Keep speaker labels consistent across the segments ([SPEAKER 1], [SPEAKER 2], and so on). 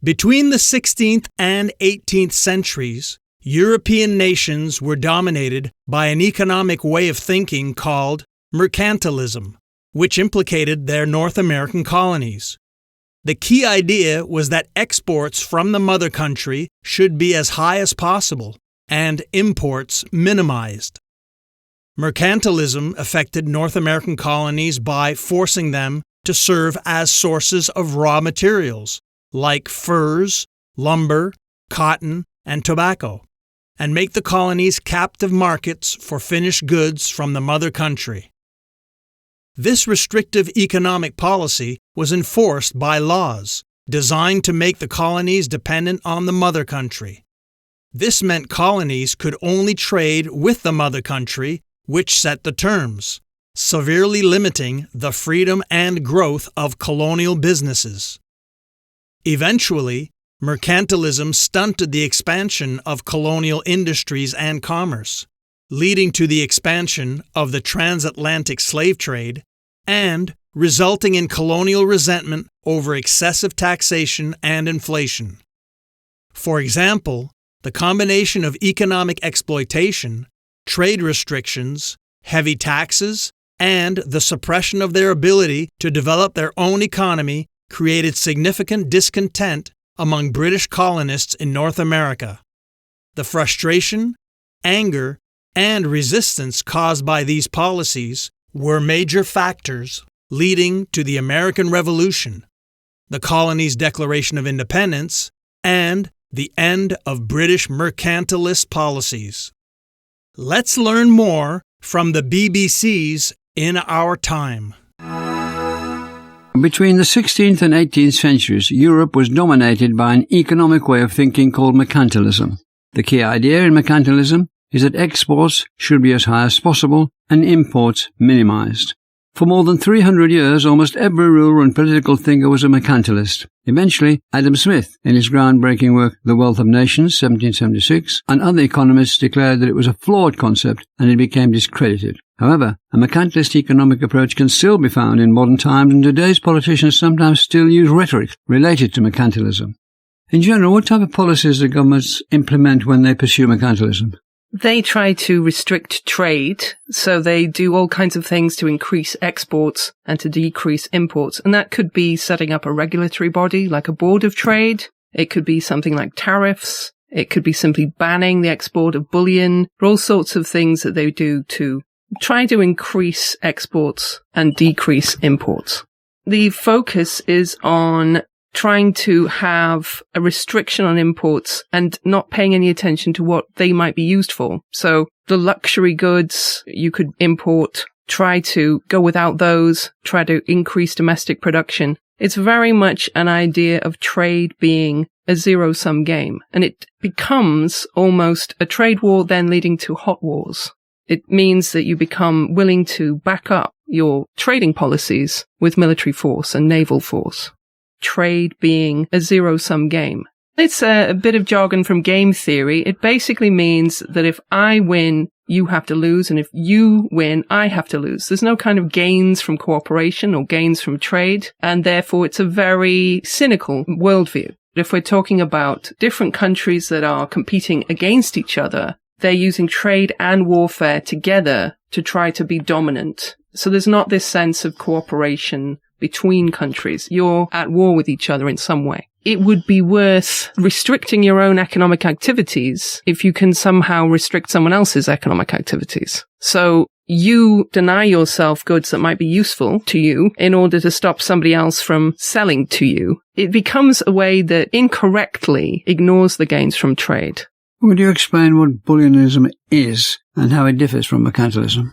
[SPEAKER 1] Between the 16th and 18th centuries, European nations were dominated by an economic way of thinking called Mercantilism, which implicated their North American colonies. The key idea was that exports from the mother country should be as high as possible and imports minimized. Mercantilism affected North American colonies by forcing them to serve as sources of raw materials like furs, lumber, cotton, and tobacco, and make the colonies captive markets for finished goods from the mother country. This restrictive economic policy was enforced by laws designed to make the colonies dependent on the mother country. This meant colonies could only trade with the mother country, which set the terms, severely limiting the freedom and growth of colonial businesses. Eventually, mercantilism stunted the expansion of colonial industries and commerce, leading to the expansion of the transatlantic slave trade and resulting in colonial resentment over excessive taxation and inflation. For example, the combination of economic exploitation, trade restrictions, heavy taxes, and the suppression of their ability to develop their own economy created significant discontent among British colonists in North America. The frustration, anger, and resistance caused by these policies were major factors leading to the American Revolution, the colonies' Declaration of Independence, and the end of British mercantilist policies. Let's learn more from the BBC's In Our Time.
[SPEAKER 2] Between the 16th and 18th centuries, Europe was dominated by an economic way of thinking called mercantilism. The key idea in mercantilism is that exports should be as high as possible and imports minimized. For more than 300 years, almost every ruler and political thinker was a mercantilist. Eventually, Adam Smith, in his groundbreaking work The Wealth of Nations, 1776, and other economists declared that it was a flawed concept and it became discredited. However, a mercantilist economic approach can still be found in modern times, and today's politicians sometimes still use rhetoric related to mercantilism. In general, what type of policies do governments implement when they pursue mercantilism?
[SPEAKER 3] They try to restrict trade, so they do all kinds of things to increase exports and to decrease imports. And that could be setting up a regulatory body like a board of trade. It could be something like tariffs. It could be simply banning the export of bullion. There are all sorts of things that they do to try to increase exports and decrease imports. The focus is on trying to have a restriction on imports and not paying any attention to what they might be used for. So the luxury goods you could import, try to go without those, try to increase domestic production. It's very much an idea of trade being a zero-sum game, and it becomes almost a trade war then leading to hot wars. It means that you become willing to back up your trading policies with military force and naval force. Trade being a zero-sum game. It's a bit of jargon from game theory. It basically means that if I win, you have to lose, and if you win, I have to lose. There's no kind of gains from cooperation or gains from trade, and therefore it's a very cynical worldview. If we're talking about different countries that are competing against each other, they're using trade and warfare together to try to be dominant. So there's not this sense of cooperation between countries. You're at war with each other in some way. It would be worth restricting your own economic activities if you can somehow restrict someone else's economic activities. So you deny yourself goods that might be useful to you in order to stop somebody else from selling to you. It becomes a way that incorrectly ignores the gains from trade.
[SPEAKER 2] Would you explain what bullionism is and how it differs from mercantilism?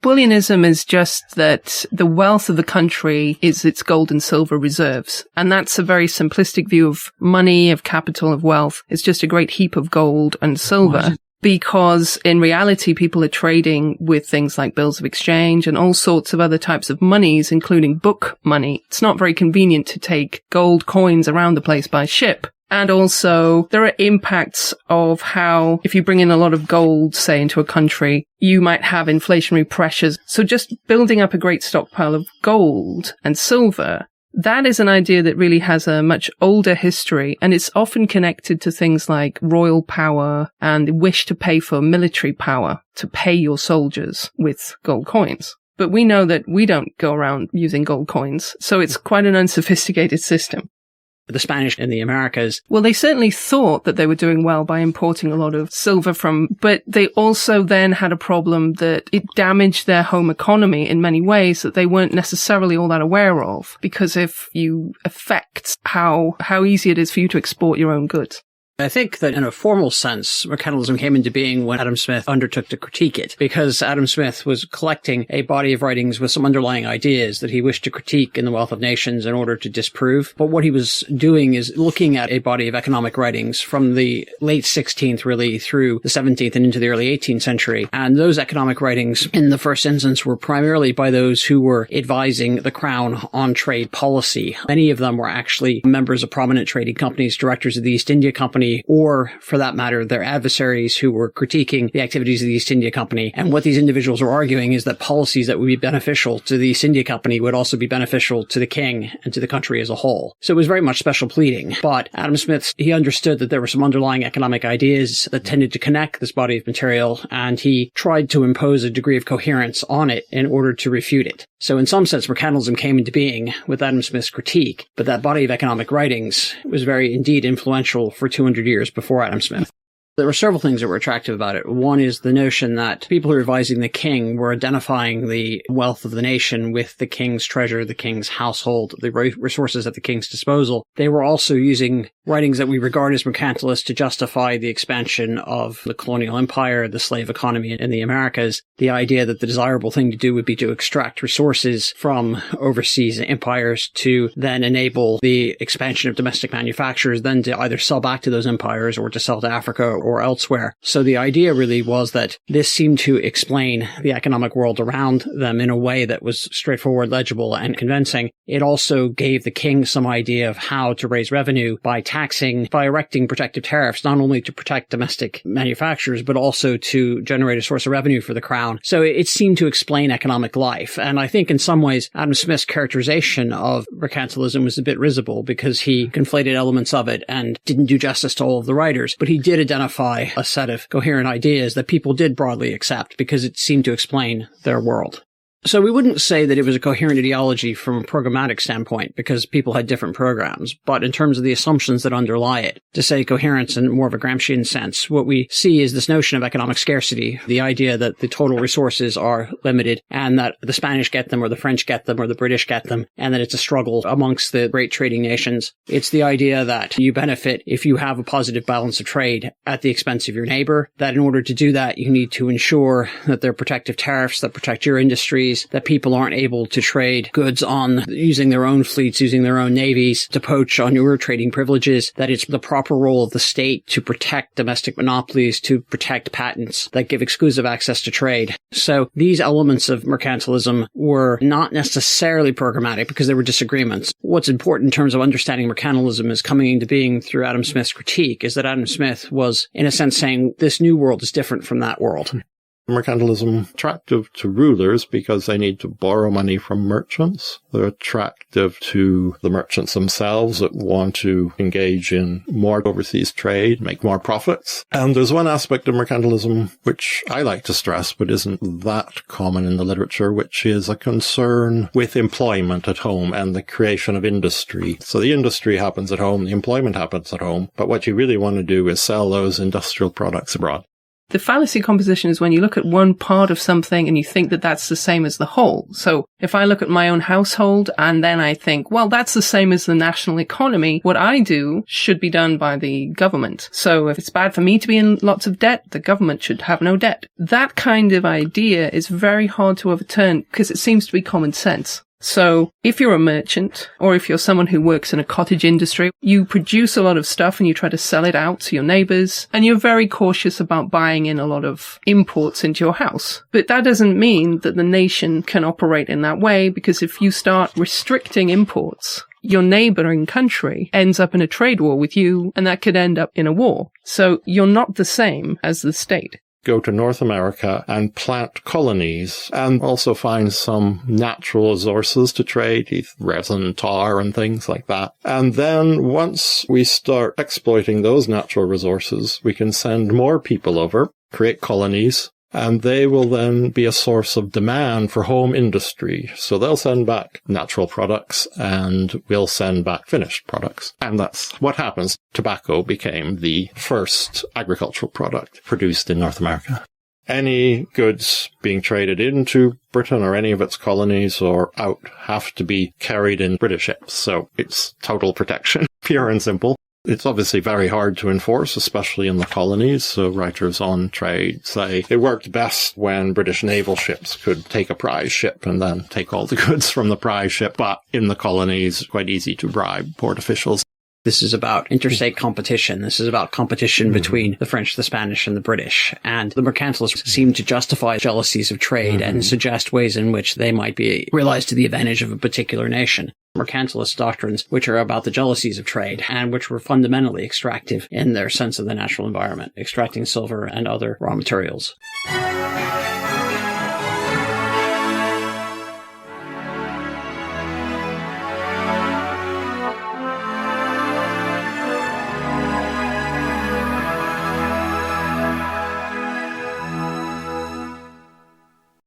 [SPEAKER 3] Bullionism is just that the wealth of the country is its gold and silver reserves. And that's a very simplistic view of money, of capital, of wealth. It's just a great heap of gold and silver. Because in reality, people are trading with things like bills of exchange and all sorts of other types of monies, including book money. It's not very convenient to take gold coins around the place by ship. And also, there are impacts of how, if you bring in a lot of gold, say, into a country, you might have inflationary pressures. So just building up a great stockpile of gold and silver, That is an idea that really has a much older history, and it's often connected to things like royal power and the wish to pay for military power, to pay your soldiers with gold coins. But we know that we don't go around using gold coins, so it's quite an unsophisticated system.
[SPEAKER 4] The Spanish in the Americas.
[SPEAKER 3] Well, they certainly thought that they were doing well by importing a lot of silver but they also then had a problem that it damaged their home economy in many ways that they weren't necessarily all that aware of, because if you affect how easy it is for you to export your own goods.
[SPEAKER 4] I think that in a formal sense, mercantilism came into being when Adam Smith undertook to critique it, because Adam Smith was collecting a body of writings with some underlying ideas that he wished to critique in The Wealth of Nations in order to disprove. But what he was doing is looking at a body of economic writings from the late 16th really through the 17th and into the early 18th century. And those economic writings in the first instance were primarily by those who were advising the crown on trade policy. Many of them were actually members of prominent trading companies, directors of the East India Company, or, for that matter, their adversaries who were critiquing the activities of the East India Company. And what these individuals were arguing is that policies that would be beneficial to the East India Company would also be beneficial to the king and to the country as a whole. So it was very much special pleading. But Adam Smith, he understood that there were some underlying economic ideas that tended to connect this body of material, and he tried to impose a degree of coherence on it in order to refute it. So in some sense, mercantilism came into being with Adam Smith's critique, but that body of economic writings was very indeed influential for 200 years before Adam Smith. There were several things that were attractive about it. One is the notion that people who were advising the king were identifying the wealth of the nation with the king's treasure, the king's household, the resources at the king's disposal. They were also using writings that we regard as mercantilist to justify the expansion of the colonial empire, the slave economy in the Americas, the idea that the desirable thing to do would be to extract resources from overseas empires to then enable the expansion of domestic manufacturers, then to either sell back to those empires or to sell to Africa or elsewhere. So the idea really was that this seemed to explain the economic world around them in a way that was straightforward, legible, and convincing. It also gave the king some idea of how to raise revenue by taxing, by erecting protective tariffs, not only to protect domestic manufacturers, but also to generate a source of revenue for the crown. So it seemed to explain economic life. And I think in some ways, Adam Smith's characterization of mercantilism was a bit risible because he conflated elements of it and didn't do justice to all of the writers. But he did identify a set of coherent ideas that people did broadly accept because it seemed to explain their world. So we wouldn't say that it was a coherent ideology from a programmatic standpoint because people had different programs, but in terms of the assumptions that underlie it, to say coherence in more of a Gramscian sense, what we see is this notion of economic scarcity, the idea that the total resources are limited and that the Spanish get them or the French get them or the British get them, and that it's a struggle amongst the great trading nations. It's the idea that you benefit if you have a positive balance of trade at the expense of your neighbor, that in order to do that, you need to ensure that there are protective tariffs that protect your industries, that people aren't able to trade goods on using their own fleets, using their own navies to poach on your trading privileges, that it's the proper role of the state to protect domestic monopolies, to protect patents that give exclusive access to trade. So these elements of mercantilism were not necessarily programmatic because there were disagreements. What's important in terms of understanding mercantilism is coming into being through Adam Smith's critique is that Adam Smith was, in a sense, saying this new world is different from that world.
[SPEAKER 5] Mercantilism attractive to rulers because they need to borrow money from merchants. They're attractive to the merchants themselves that want to engage in more overseas trade, make more profits. And there's one aspect of mercantilism which I like to stress but isn't that common in the literature, which is a concern with employment at home and the creation of industry. So the industry happens at home, the employment happens at home, but what you really want to do is sell those industrial products abroad.
[SPEAKER 3] The fallacy composition is when you look at one part of something and you think that that's the same as the whole. So if I look at my own household and then I think, well, that's the same as the national economy, what I do should be done by the government. So if it's bad for me to be in lots of debt, the government should have no debt. That kind of idea is very hard to overturn because it seems to be common sense. So if you're a merchant or if you're someone who works in a cottage industry, you produce a lot of stuff and you try to sell it out to your neighbors and you're very cautious about buying in a lot of imports into your house. But that doesn't mean that the nation can operate in that way, because if you start restricting imports, your neighboring country ends up in a trade war with you and that could end up in a war. So you're not the same as the state.
[SPEAKER 5] go to North America and plant colonies and also find some natural resources to trade, resin, tar, and things like that. And then once we start exploiting those natural resources, we can send more people over, create colonies, and they will then be a source of demand for home industry. So they'll send back natural products and we'll send back finished products. And that's what happens. Tobacco became the first agricultural product produced in North America. Any goods being traded into Britain or any of its colonies or out have to be carried in British ships. So it's total protection, pure and simple. It's obviously very hard to enforce, especially in the colonies. So writers on trade say it worked best when British naval ships could take a prize ship and then take all the goods from the prize ship. But in the colonies, it's quite easy to bribe port officials.
[SPEAKER 4] This is about interstate competition. This is about competition between the French, the Spanish, and the British. And the mercantilists seem to justify jealousies of trade and suggest ways in which they might be realized to the advantage of a particular nation. Mercantilist doctrines, which are about the jealousies of trade and which were fundamentally extractive in their sense of the natural environment, extracting silver and other raw materials.